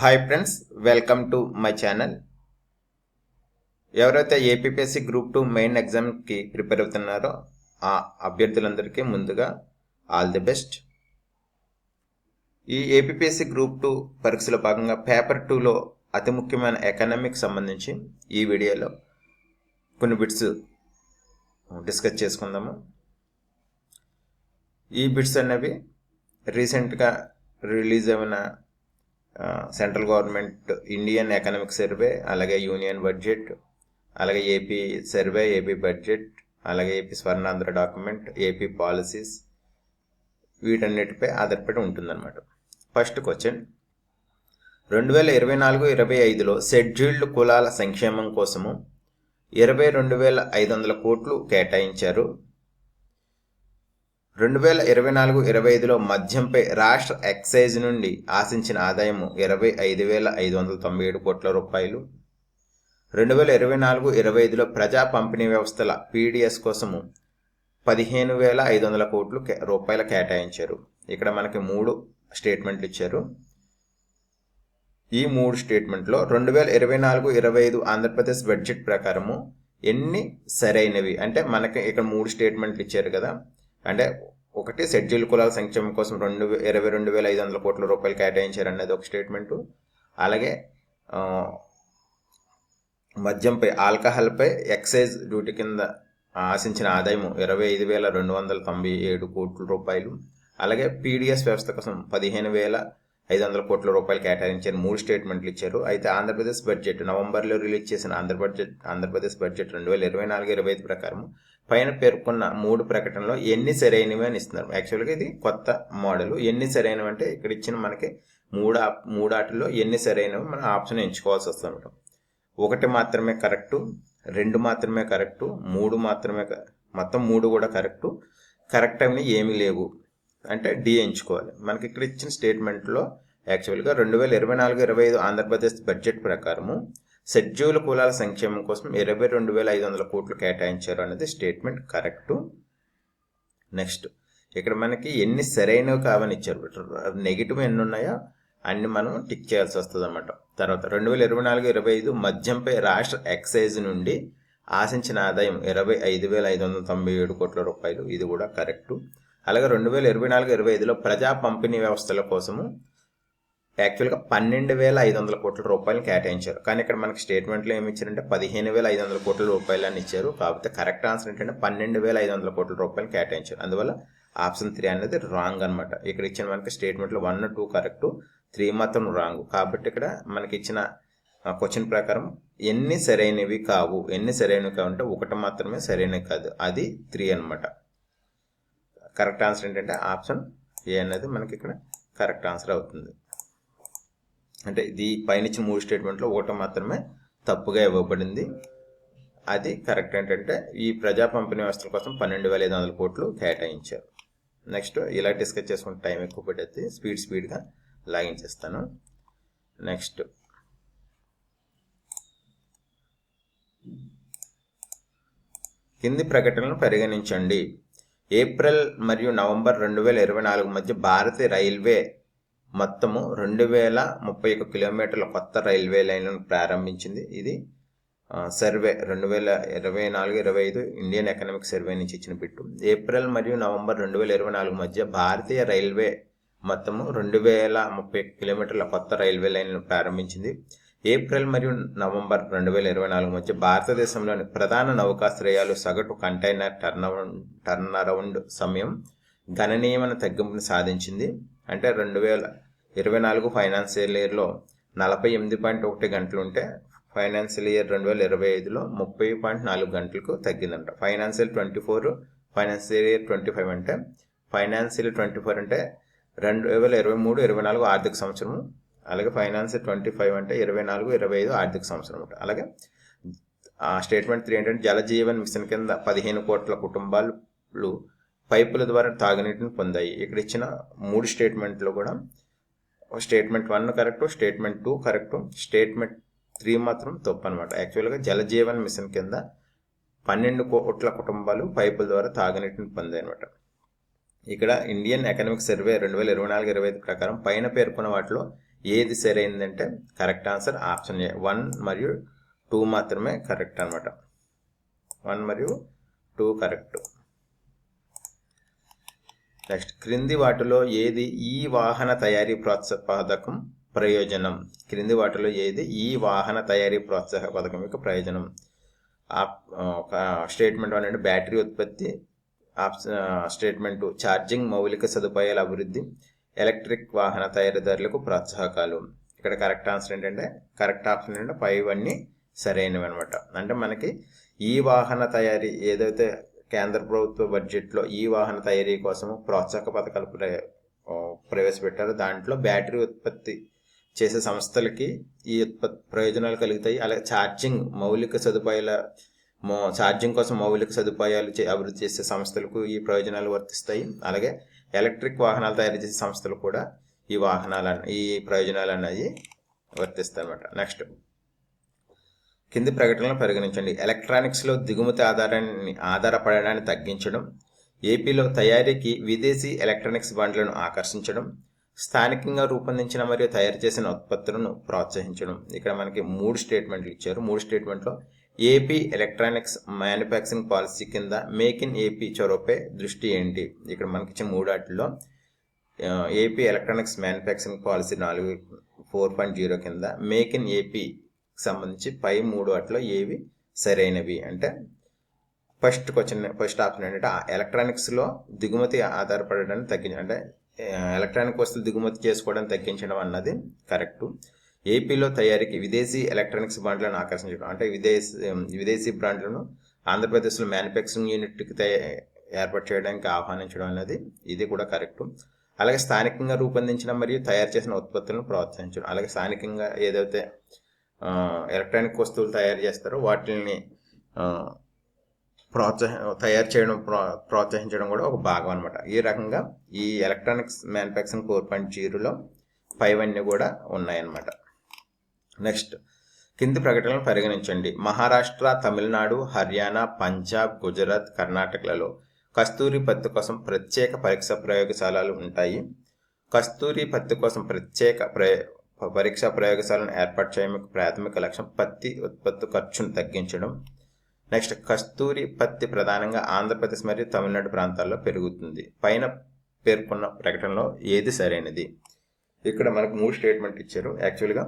Hi friends, welcome to my channel. ఎవరైతే APPSC group 2 main ఎగ్జామ్కి prepare అవుతున్నారో ఆ అభ్యర్థులందరికీ ముందుగా ఆల్ ది బెస్ట్. ఈ ఏపీపీఎస్సీ గ్రూప్ 2 పరీక్షలో భాగంగా పేపర్ 2లో అతి ముఖ్యమైన ఎకనామిక్ సంబంధించి ఈ వీడియోలో కొన్ని బిట్స్ డిస్కస్ చేసుకుందాము. ఈ బిట్స్ అనేవి రీసెంట్గా రిలీజ్ అయిన central government Indian economic survey, అలాగే యూనియన్ బడ్జెట్, అలాగే ఏపీ సర్వే, ఏపీ బడ్జెట్, అలాగే AP Swarnandhra document, AP policies, వీటన్నిటిపై ఆధారపడి ఉంటుందన్నమాట. ఫస్ట్ క్వశ్చన్, 2024-25లో షెడ్యూల్డ్ కులాల సంక్షేమం కోసము 22,500 కోట్లు కేటాయించారు. 2024-25లో మద్యంపై రాష్ట్ర ఎక్సైజ్ నుండి ఆశించిన ఆదాయం 25,597 కోట్ల రూపాయలు. 2024-25లో ప్రజా పంపిణీ వ్యవస్థల పీడిఎస్ కోసము 15,500 కోట్లు రూపాయలు కేటాయించారు. ఇక్కడ మనకి 3 స్టేట్మెంట్లు ఇచ్చారు. ఈ 3 స్టేట్మెంట్లో 2024-25 ఆంధ్రప్రదేశ్ బడ్జెట్ ప్రకారము ఎన్ని సరైనవి అంటే మనకి ఇక్కడ 3 స్టేట్మెంట్లు ఇచ్చారు కదా. అంటే ఒకటి, షెడ్యూల్ కులాల సంక్షేమం కోసం 22,500 కోట్ల రూపాయలు కేటాయించారు అనేది ఒక స్టేట్మెంటు. అలాగే మద్యంపై, ఆల్కహాల్పై ఎక్సైజ్ డ్యూటీ కింద ఆశించిన ఆదాయం 25,297 కోట్ల రూపాయలు. అలాగే పీడిఎస్ వ్యవస్థ కోసం 15,500 కోట్ల రూపాయలు కేటాయించారు. 3 స్టేట్మెంట్లు ఇచ్చారు. అయితే ఆంధ్రప్రదేశ్ బడ్జెట్ నవంబర్లో రిలీజ్ చేసిన ఆంధ్రప్రదేశ్ బడ్జెట్ 2024-25 ప్రకారం పైన పేర్కొన్న 3 ప్రకటనలో ఎన్ని సరైనవి అని ఇస్తున్నారు. యాక్చువల్గా ఇది కొత్త మోడల్. ఎన్ని సరైనవి అంటే ఇక్కడ ఇచ్చిన మనకి మూడాటిలో ఎన్ని సరైనవి మనం ఆప్షన్ ఎంచుకోవాల్సి వస్తుంది అనమాట. 1 మాత్రమే కరెక్టు, 2 మాత్రమే కరెక్టు, 3 మాత్రమే, మొత్తం 3 కూడా కరెక్టు. కరెక్ట్ అని ఏమీ లేవు అంటే డి ఎంచుకోవాలి. మనకి ఇక్కడ ఇచ్చిన స్టేట్మెంట్లో యాక్చువల్గా 2024-25 ఆంధ్రప్రదేశ్ బడ్జెట్ ప్రకారము షెడ్యూల్ కులాల సంక్షేమం కోసం 22,500 కోట్లు కేటాయించారు అనేది స్టేట్మెంట్ కరెక్టు. నెక్స్ట్, ఇక్కడ మనకి ఎన్ని సరైనవి కావని ఇచ్చారు. నెగిటివ్ ఎన్ని ఉన్నాయో అన్ని మనం టిక్ చేయాల్సి వస్తుంది అన్నమాట. తర్వాత 2024-25 మద్యంపై రాష్ట్ర ఎక్సైజ్ నుండి ఆశించిన ఆదాయం 25,597 కోట్ల రూపాయలు, ఇది కూడా కరెక్టు. అలాగే 2024-25లో ప్రజా పంపిణీ వ్యవస్థల కోసము యాక్చువల్గా 12,500 కోట్ల రూపాయలు కేటాయించారు. కానీ ఇక్కడ మనకి స్టేట్మెంట్లో ఏమి ఇచ్చారంటే 15,500 కోట్ల రూపాయలు అని ఇచ్చారు. కాకపోతే కరెక్ట్ ఆన్సర్ ఏంటంటే 12,500 కోట్ల రూపాయలు కేటాయించారు. అందువల్ల ఆప్షన్ 3 అనేది రాంగ్ అనమాట. ఇక్కడ ఇచ్చిన మనకి స్టేట్మెంట్లో 1, 2 కరెక్టు, 3 మాత్రం రాంగ్. కాబట్టి ఇక్కడ మనకి ఇచ్చిన క్వశ్చన్ ప్రకారం ఎన్ని సరైనవి కావు అంటే 1 మాత్రమే సరైనవి కాదు, అది 3 అనమాట. కరెక్ట్ ఆన్సర్ ఏంటంటే ఆప్షన్ ఏ అనేది మనకి ఇక్కడ కరెక్ట్ ఆన్సర్ అవుతుంది. అంటే ఇది పైన ఇచ్చిన 3 స్టేట్మెంట్లో 1 మాత్రమే తప్పుగా ఇవ్వబడింది, అది కరెక్ట్. ఏంటంటే ఈ ప్రజా పంపిణీ వ్యవస్థల కోసం 12,500 కోట్లు కేటాయించారు. నెక్స్ట్, ఇలా డిస్కస్ చేసుకుంటే టైం ఎక్కువ పట్టేది, స్పీడ్గా లాగించేస్తాను. నెక్స్ట్, కింది ప్రకటనలను పరిగణించండి. ఏప్రిల్ మరియు నవంబర్ 2024 మధ్య భారతీయ రైల్వే మొత్తము 2,031 కిలోమీటర్ల కొత్త రైల్వే లైన్లను ప్రారంభించింది. ఇది సర్వే 2024-25 ఇండియన్ ఎకనామిక్ సర్వే నుంచి ఇచ్చిన బిట్టు. ఏప్రిల్ మరియు నవంబర్ 2024 మధ్య భారతీయ రైల్వే మొత్తము 2,031 కిలోమీటర్ల కొత్త రైల్వే లైన్లను ప్రారంభించింది. ఏప్రిల్ మరియు నవంబర్ 2024 మధ్య భారతదేశంలోని ప్రధాన నౌకాశ్రయాలు సగటు కంటైనర్ టర్నరౌండ్ సమయం గణనీయమైన తగ్గింపును సాధించింది. అంటే 2024 ఫైనాన్షియల్ ఇయర్లో 48.1 గంటలు ఉంటే ఫైనాన్షియల్ ఇయర్ 2025లో 30.4 గంటలకు తగ్గిందంట. ఫైనాన్షియల్ 24, ఫైనాన్షియల్ ఇయర్ 25 అంటే, ఫైనాన్షియల్ 24 అంటే 2023-24 ఆర్థిక సంవత్సరము. అలాగే ఫైనాన్షియల్ 25 అంటే 24-25 ఆర్థిక సంవత్సరం అంట. అలాగే స్టేట్మెంట్ 3 ఏంటంటే జలజీవన్ మిషన్ కింద 15 కోట్ల కుటుంబాలు పైపుల ద్వారా తాగునీటిని పొందాయి. ఇక్కడ ఇచ్చిన 3 స్టేట్మెంట్లో కూడా statement 1 correct, statement 2 correct, statement 3 మాత్రం తప్పు అనమాట. యాక్చువల్గా జలజీవన్ మిషన్ కింద 12 కోట్ల కుటుంబాలు పైపుల ద్వారా తాగునీటిని పొందాయి అనమాట. ఇక్కడ ఇండియన్ ఎకనామిక్ సర్వే 2024-25 ప్రకారం పైన పేర్కొన్న వాటిలో ఏది సరైనదంటే కరెక్ట్ ఆన్సర్ ఆప్షన్ ఏ 1 మరియు 2 మాత్రమే కరెక్ట్ అనమాట. 1 మరియు 2 కరెక్ట్. నెక్స్ట్, క్రింది వాటిలో ఏది ఈ వాహన తయారీ ప్రోత్సాహ పథకం ప్రయోజనం? క్రింది వాటిలో ఏది ఈ వాహన తయారీ ప్రోత్సాహ పథకం యొక్క ప్రయోజనం? స్టేట్మెంట్ 1 అంటే బ్యాటరీ ఉత్పత్తి. స్టేట్మెంట్ 2 ఛార్జింగ్ మౌలిక సదుపాయాల అభివృద్ధి, ఎలక్ట్రిక్ వాహన తయారీదారులకు ప్రోత్సాహకాలు. ఇక్కడ కరెక్ట్ ఆన్సర్ ఏంటంటే కరెక్ట్ ఆప్షన్ ఏంటంటే పైవన్నీ సరైనవి అనమాట. అంటే మనకి ఈ వాహన తయారీ ఏదైతే కేంద్ర ప్రభుత్వ బడ్జెట్లో ఈ వాహన తయారీ కోసం ప్రోత్సాహక పథకాలు ప్రవేశపెట్టారో దాంట్లో బ్యాటరీ ఉత్పత్తి చేసే సంస్థలకి ఈ ప్రయోజనాలు కలుగుతాయి. అలాగే ఛార్జింగ్ కోసం మౌలిక సదుపాయాలు అభివృద్ధి చేసే సంస్థలకు ఈ ప్రయోజనాలు వర్తిస్తాయి. అలాగే ఎలక్ట్రిక్ వాహనాలు తయారు చేసే సంస్థలు కూడా ఈ ప్రయోజనాలు అనేవి వర్తిస్తాయి అన్నమాట. నెక్స్ట్, కింది ప్రకటనలను పరిగణించండి. ఎలక్ట్రానిక్స్లో దిగుమతి ఆధారపడడాన్ని తగ్గించడం, ఏపీలో తయారీకి విదేశీ ఎలక్ట్రానిక్స్ బండ్లను ఆకర్షించడం, స్థానికంగా రూపొందించిన మరియు తయారు చేసిన ఉత్పత్తులను ప్రోత్సహించడం. ఇక్కడ మనకి 3 స్టేట్మెంట్లు ఇచ్చారు. 3 స్టేట్మెంట్లో ఏపీ ఎలక్ట్రానిక్స్ మ్యానుఫ్యాక్చరింగ్ పాలసీ కింద మేక్ ఇన్ ఏపీ చొరవపై దృష్టి ఏంటి? ఇక్కడ మనకి ఇచ్చిన 3 వాటిల్లో ఏపీ ఎలక్ట్రానిక్స్ మ్యానుఫ్యాక్చరింగ్ పాలసీ 4.0 కింద మేక్ ఇన్ ఏపీ సంబంధించి పై 3 వాటిలో ఏవి సరైనవి అంటే ఫస్ట్ ఆప్షన్ ఏంటంటే ఎలక్ట్రానిక్స్లో దిగుమతి ఆధారపడడాన్ని తగ్గించడం, అంటే ఎలక్ట్రానిక్ వస్తువులు దిగుమతి చేసుకోవడానికి తగ్గించడం అన్నది కరెక్ట్. ఏపీలో తయారీకి విదేశీ ఎలక్ట్రానిక్స్ బ్రాండ్లను ఆకర్షించడం, అంటే విదేశీ బ్రాండ్లను ఆంధ్రప్రదేశ్లో మ్యానుఫ్యాక్చరింగ్ యూనిట్కి ఏర్పాటు చేయడానికి ఆహ్వానించడం అనేది ఇది కూడా కరెక్ట్. అలాగే స్థానికంగా రూపొందించిన మరియు తయారు చేసిన ఉత్పత్తులను ప్రోత్సహించడం, అలాగే స్థానికంగా ఏదైతే ఎలక్ట్రానిక్ వస్తువులు తయారు చేస్తారో వాటిని తయారు చేయడం ప్రోత్సహించడం కూడా ఒక భాగం అనమాట. ఈ రకంగా ఈ ఎలక్ట్రానిక్స్ మ్యానుఫ్యాక్చరింగ్ 4.0లో పైవన్నీ కూడా ఉన్నాయన్నమాట. నెక్స్ట్, కింది ప్రకటనలను పరిగణించండి. మహారాష్ట్ర, తమిళనాడు, హర్యానా, పంజాబ్, గుజరాత్, కర్ణాటకలలో కస్తూరి పత్తి కోసం ప్రత్యేక పరీక్షా ప్రయోగశాలలు ఉంటాయి. కస్తూరి పత్తి కోసం ప్రత్యేక పరీక్షా ప్రయోగశాలను ఏర్పాటు చేయడం ప్రాథమిక లక్ష్యం పత్తి ఉత్పత్తి ఖర్చును తగ్గించడం. నెక్స్ట్, కస్తూరి పత్తి ప్రధానంగా ఆంధ్రప్రదేశ్ మరియు తమిళనాడు ప్రాంతాల్లో పెరుగుతుంది. పైన పేర్కొన్న ప్రకటనలో ఏది సరైనది? ఇక్కడ మనకు 3 స్టేట్మెంట్ ఇచ్చారు. యాక్చువల్గా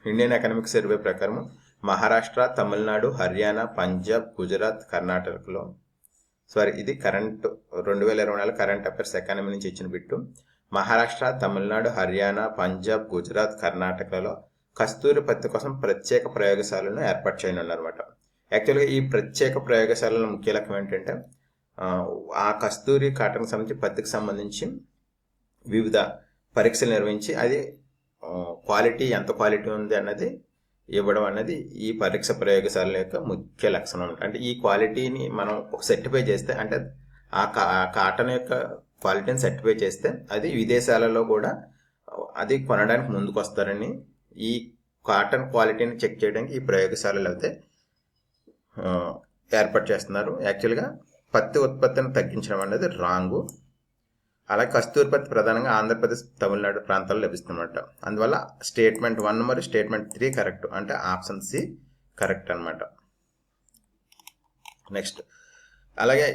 ఇండియన్ ఎకనామిక్ సర్వే ప్రకారం మహారాష్ట్ర, తమిళనాడు, హర్యానా, పంజాబ్, గుజరాత్, కర్ణాటకలో ఇది 2024 కరెంట్ అఫైర్స్ ఎకానమీ నుంచి ఇచ్చిన బిట్టు. మహారాష్ట్ర, తమిళనాడు, హర్యానా, పంజాబ్, గుజరాత్, కర్ణాటకలలో కస్తూరి పత్తి కోసం ప్రత్యేక ప్రయోగశాలను ఏర్పాటు చేయనున్నారన్నమాట. యాక్చువల్గా ఈ ప్రత్యేక ప్రయోగశాలల ముఖ్య లక్ష్యం ఏంటంటే ఆ కస్తూరి కాటన్కి సంబంధించి పత్తికి సంబంధించి వివిధ పరీక్షలు నిర్వహించి అది క్వాలిటీ ఎంత క్వాలిటీ ఉంది అన్నది ఇవ్వడం అనేది ఈ పరీక్ష ప్రయోగశాల యొక్క ముఖ్య లక్షణం. అంటే ఈ క్వాలిటీని మనం సర్టిఫై చేస్తే, అంటే ఆ కాటన్ యొక్క క్వాలిటీని సర్టిఫై చేస్తే అది విదేశాలలో కూడా అది కొనడానికి ముందుకు వస్తారని, ఈ కాటన్ క్వాలిటీని చెక్ చేయడానికి ఈ ప్రయోగశాలలు అయితే ఏర్పాటు చేస్తున్నారు. యాక్చువల్గా పత్తి ఉత్పత్తిని తగ్గించడం అనేది రాంగు. అలాగే కస్తూరి పత్తి ప్రధానంగా ఆంధ్రప్రదేశ్, తమిళనాడు ప్రాంతాల్లో లభిస్తుందన్నమాట. అందువల్ల స్టేట్మెంట్ 1 మరియు స్టేట్మెంట్ 3 కరెక్ట్, అంటే ఆప్షన్ సి కరెక్ట్ అనమాట. నెక్స్ట్, అలాగే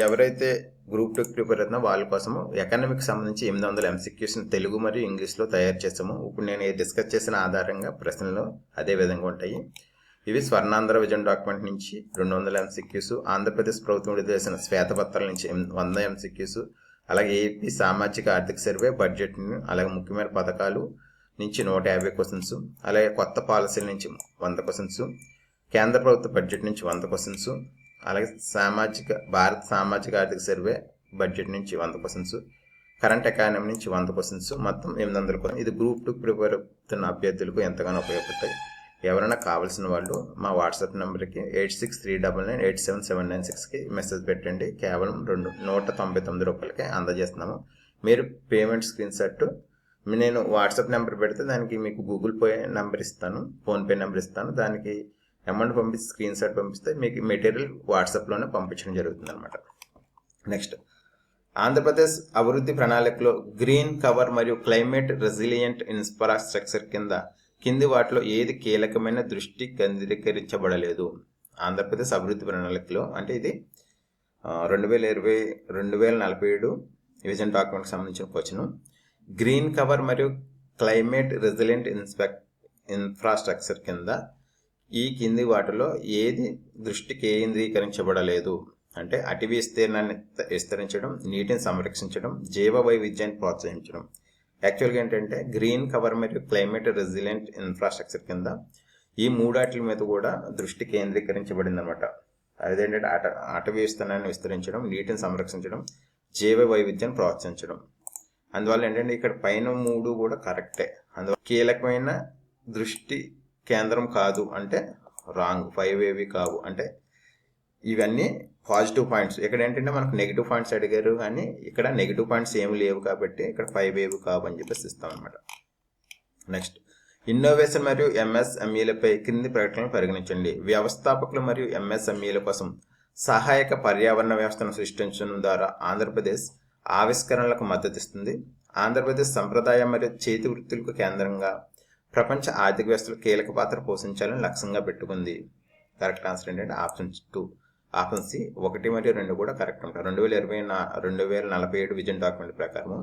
ఎవరైతే గ్రూప్ 2 ప్రిపేర్ అవుతున్నా వాళ్ళ కోసము ఎకనామిక్ సంబంధించి 800 MCQs తెలుగు మరియు ఇంగ్లీష్లో తయారు చేసాము. ఇప్పుడు నేను డిస్కస్ చేసిన ఆధారంగా ప్రశ్నలు అదే విధంగా ఉంటాయి. ఇవి స్వర్ణాంధ్ర విజన్ డాక్యుమెంట్ నుంచి 200 MCQs, ఆంధ్రప్రదేశ్ ప్రభుత్వం విడుదల చేసిన శ్వేతపత్రాల నుంచి 100 MCQs, అలాగే ఏపీ సామాజిక ఆర్థిక సర్వే బడ్జెట్, అలాగే ముఖ్యమైన పథకాలు నుంచి 150 క్వశ్చన్స్, అలాగే కొత్త పాలసీల నుంచి 100 క్వశ్చన్స్, కేంద్ర ప్రభుత్వ బడ్జెట్ నుంచి 100 క్వశ్చన్స్, అలాగే భారత సామాజిక ఆర్థిక సర్వే బడ్జెట్ నుంచి 100 క్వశ్చన్స్, కరెంట్ ఎకానమీ నుంచి 100 క్వశ్చన్స్, మొత్తం 800 క్వశ్చన్స్. ఇది గ్రూప్ 2 ప్రిపేర్ అవుతున్న అభ్యర్థులకు ఎంతగానో ఉపయోగపడతాయి. ఎవరైనా కావాల్సిన వాళ్ళు మా వాట్సాప్ నెంబర్కి 8639987796కి మెసేజ్ పెట్టండి. కేవలం 199 రూపాయలకే అందజేస్తున్నాము. మీరు పేమెంట్ స్క్రీన్ షాట్ నేను వాట్సాప్ నెంబర్ పెడితే దానికి మీకు గూగుల్ పే నెంబర్ ఇస్తాను, ఫోన్పే నెంబర్ ఇస్తాను. దానికి అమౌంట్ పంపిస్తే స్క్రీన్ షాట్ పంపిస్తే మీకు మెటీరియల్ వాట్సాప్లోనే పంపించడం జరుగుతుంది అనమాట. నెక్స్ట్, ఆంధ్రప్రదేశ్ అభివృద్ధి ప్రణాళికలో గ్రీన్ కవర్ మరియు క్లైమేట్ రెసిలియంట్ ఇన్ఫ్రాస్ట్రక్చర్ కింది వాటిలో ఏది కీలకమైన దృష్టి కేంద్రీకరించబడలేదు? ఆంధ్రప్రదేశ్ అభివృద్ధి ప్రణాళికలో అంటే ఇది 2047 విజన్ డాక్యుమెంట్కి సంబంధించిన క్వశ్చన్. గ్రీన్ కవర్ మరియు క్లైమేట్ రెసిలియంట్ ఇన్ఫ్రాస్ట్రక్చర్ కింద ఈ కింది వాటిలో ఏది దృష్టి కేంద్రీకరించబడలేదు అంటే అటవీ విస్తీర్ణాన్ని విస్తరించడం, నీటిని సంరక్షించడం, జీవ వైవిధ్యాన్ని ప్రోత్సహించడం. యాక్చువల్గా ఏంటంటే గ్రీన్ కవర్ మరియు క్లైమేట్ రెసిలియంట్ ఇన్ఫ్రాస్ట్రక్చర్ కింద ఈ మూడాట్ల మీద కూడా దృష్టి కేంద్రీకరించబడింది అనమాట. అదేంటంటే అటవీ విస్తీర్ణాన్ని విస్తరించడం, నీటిని సంరక్షించడం, జీవ వైవిధ్యాన్ని ప్రోత్సహించడం. అందువల్ల ఏంటంటే ఇక్కడ పైన 3 కూడా కరెక్టే. అందువల్ల కీలకమైన దృష్టి కేంద్రం కాదు అంటే రాంగ్. 5 ఏవి కావు అంటే ఇవన్నీ పాజిటివ్ పాయింట్స్. ఇక్కడ ఏంటంటే మనకు నెగిటివ్ పాయింట్స్ అడిగారు కానీ ఇక్కడ నెగిటివ్ పాయింట్స్ ఏమి లేవు కాబట్టి ఇక్కడ 5 ఏవి కావు అని చెప్పేసి ఇస్తాం అనమాట. నెక్స్ట్, ఇన్నోవేషన్ మరియు ఎంఎస్ఎంఈలపై కింది ప్రకటనలు పరిగణించండి. వ్యవస్థాపకులు మరియు ఎంఎస్ఎంఈల కోసం సహాయక పర్యావరణ వ్యవస్థను సృష్టించడం ద్వారా ఆంధ్రప్రదేశ్ ఆవిష్కరణలకు మద్దతు ఇస్తుంది. ఆంధ్రప్రదేశ్ సంప్రదాయ మరియు చేతి వృత్తులకు కేంద్రంగా ప్రపంచ ఆర్థిక వ్యవస్థలో కీలక పాత్ర పోషించాలని లక్ష్యంగా పెట్టుకుంది. కరెక్ట్ ఆన్సర్ ఏంటంటే ఆప్షన్ 2. ఆప్షన్ సి 1 మరియు 2 కూడా కరెక్ట్ ఉంటాయి. 2047 విజన్ డాక్యుమెంట్ ప్రకారం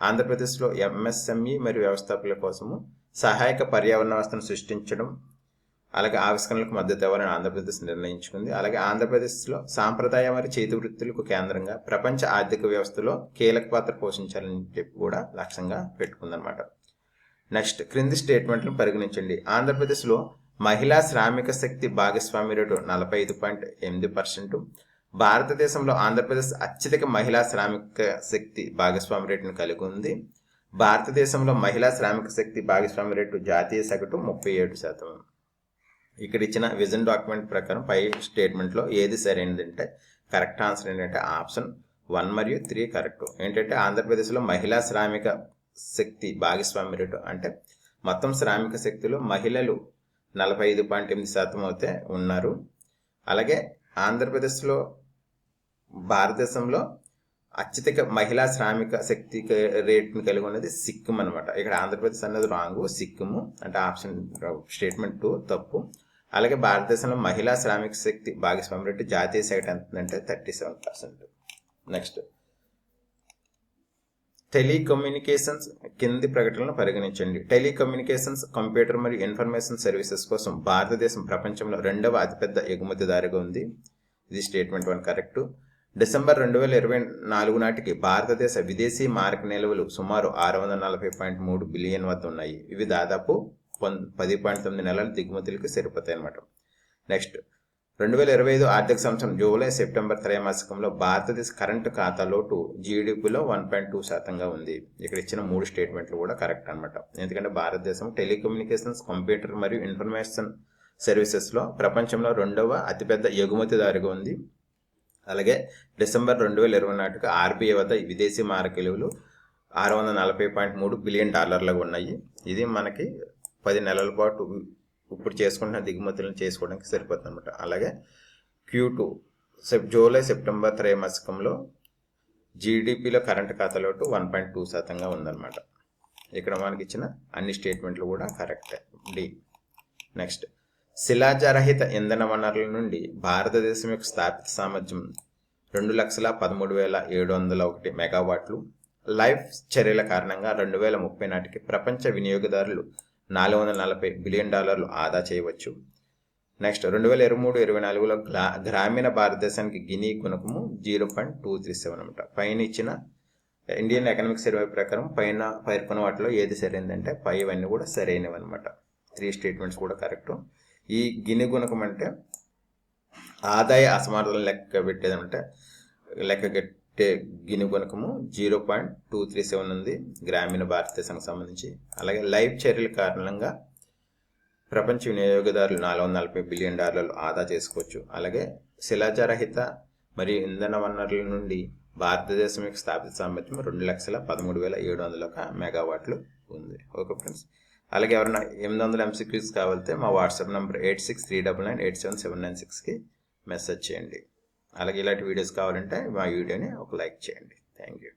ఆంధ్రప్రదేశ్లో ఎంఎస్ఎంఈ మరియు వ్యవస్థాపకుల కోసము సహాయక పర్యావరణ వ్యవస్థను సృష్టించడం అలాగే ఆవిష్కరణలకు మద్దతు ఇవ్వాలని ఆంధ్రప్రదేశ్ నిర్ణయించుకుంది. అలాగే ఆంధ్రప్రదేశ్లో సాంప్రదాయ మరియు చేతి వృత్తులకు కేంద్రంగా ప్రపంచ ఆర్థిక వ్యవస్థలో కీలక పాత్ర పోషించాలని చెప్పి కూడా లక్ష్యంగా పెట్టుకుందనమాట. నెక్స్ట్, క్రింది స్టేట్మెంట్లను పరిగణించండి. ఆంధ్రప్రదేశ్లో మహిళా శ్రామిక శక్తి భాగస్వామ్య రేటు 45.8%. భారతదేశంలో ఆంధ్రప్రదేశ్ అత్యధిక మహిళా శ్రామిక శక్తి భాగస్వామ్య రేటును కలిగి ఉంది. భారతదేశంలో మహిళా శ్రామిక శక్తి భాగస్వామ్య రేటు జాతీయ సగటు 37%. ఇక్కడ ఇచ్చిన విజన్ డాక్యుమెంట్ ప్రకారం పై స్టేట్మెంట్లో ఏది సరైనదంటే కరెక్ట్ ఆన్సర్ ఏంటంటే ఆప్షన్ 1 మరియు 3 కరెక్ట్. ఏంటంటే ఆంధ్రప్రదేశ్లో మహిళా శ్రామిక శక్తి భాగస్వామ్య రేటు అంటే మొత్తం శ్రామిక శక్తిలో మహిళలు 45.8% అయితే ఉన్నారు. అలాగే ఆంధ్రప్రదేశ్లో భారతదేశంలో అత్యధిక మహిళా శ్రామిక శక్తి రేట్ని కలిగి ఉన్నది సిక్కిం అనమాట. ఇక్కడ ఆంధ్రప్రదేశ్ అన్నది రాంగ్, సిక్కిము అంటే ఆప్షన్ స్టేట్మెంట్ 2 తప్పు. అలాగే భారతదేశంలో మహిళా శ్రామిక శక్తి భాగస్వామ్య రేటు జాతీయ సగటు ఎంతంటే 37%. నెక్స్ట్, టెలికమ్యూనికేషన్స్ కింది ప్రకటనలను పరిగణించండి. టెలికమ్యూనికేషన్స్, కంప్యూటర్ మరియు ఇన్ఫర్మేషన్ సర్వీసెస్ కోసం భారతదేశం ప్రపంచంలో 2వ అతిపెద్ద ఎగుమతిదారుగా ఉంది. ఇది స్టేట్మెంట్ 1 కరెక్ట్. డిసెంబర్ 2024 నాటికి భారతదేశ విదేశీ మారక నిల్వలు సుమారు 640.3 బిలియన్ వద్ద ఉన్నాయి. ఇవి దాదాపు 10.9 నెలల దిగుమతులకు సరిపోతాయి అన్నమాట. నెక్స్ట్, 2025 ఆర్థిక సంవత్సరం జూలై సెప్టెంబర్ త్రైమాసికంలో భారతదేశ కరెంటు ఖాతా లోటు జీడిపిలో 1.2% ఉంది. ఇక్కడ ఇచ్చిన 3 స్టేట్మెంట్లు కూడా కరెక్ట్ అనమాట. ఎందుకంటే భారతదేశం టెలికమ్యూనికేషన్స్, కంప్యూటర్ మరియు ఇన్ఫర్మేషన్ సర్వీసెస్లో ప్రపంచంలో 2వ అతిపెద్ద ఎగుమతిదారుగా ఉంది. అలాగే డిసెంబర్ 2020 నాటికి ఆర్బీఐ వద్ద విదేశీ మారక విలువలు 640.3 బిలియన్ డాలర్లుగా ఉన్నాయి. ఇది మనకి 10 నెలల పాటు ఇప్పుడు చేసుకుంటున్న దిగుమతులను చేసుకోవడానికి సరిపోతుంది అనమాట. అలాగే Q2 జూలై సెప్టెంబర్ త్రైమాసికంలో జీడిపిలో కరెంటు ఖాతా లోటు 1.2%గా ఉందన్నమాట. ఇక్కడ మనకి ఇచ్చిన అన్ని స్టేట్మెంట్లు కూడా కరెక్టే. డి. నెక్స్ట్, శిలాజరహిత ఇంధన వనరుల నుండి భారతదేశం యొక్క స్థాపిత సామర్థ్యం 2,13,701 మెగావాట్లు. లైఫ్ చర్యల కారణంగా 2030 నాటికి ప్రపంచ వినియోగదారులు $440 బిలియన్ ఆదా చేయవచ్చు. నెక్స్ట్, 2023-24లో గ్రామీణ భారతదేశానికి గిని గుణకము 0.237 అనమాట. పైన ఇచ్చిన ఇండియన్ ఎకనామిక్ సర్వే ప్రకారం పైన పేర్కొన్న వాటిలో ఏది సరైనదంటే పైవన్నీ కూడా సరైనవి అనమాట. 3 స్టేట్మెంట్స్ కూడా కరెక్ట్. ఈ గిని గుణకం అంటే ఆదాయ అసమానతలను లెక్కగట్టే గిని గుణకము 0.237 ఉంది గ్రామీణ భారతదేశానికి సంబంధించి. అలాగే లైఫ్ చర్యల కారణంగా ప్రపంచ వినియోగదారులు $440 బిలియన్ ఆదా చేసుకోవచ్చు. అలాగే శిలాజరహిత మరియు ఇంధన వనరుల నుండి భారతదేశం యొక్క స్థాపిత సామర్థ్యం 2,13,701 మెగావాట్లు ఉంది. Okay friends. అలాగే ఎవరైనా 800 MCQs కావాలంటే మా వాట్సాప్ నెంబర్ 8639987796కి మెసేజ్ చేయండి. అలాగే ఇలాంటి వీడియోస్ కావాలంటే మా వీడియోని ఒక లైక్ చేయండి. Thank you.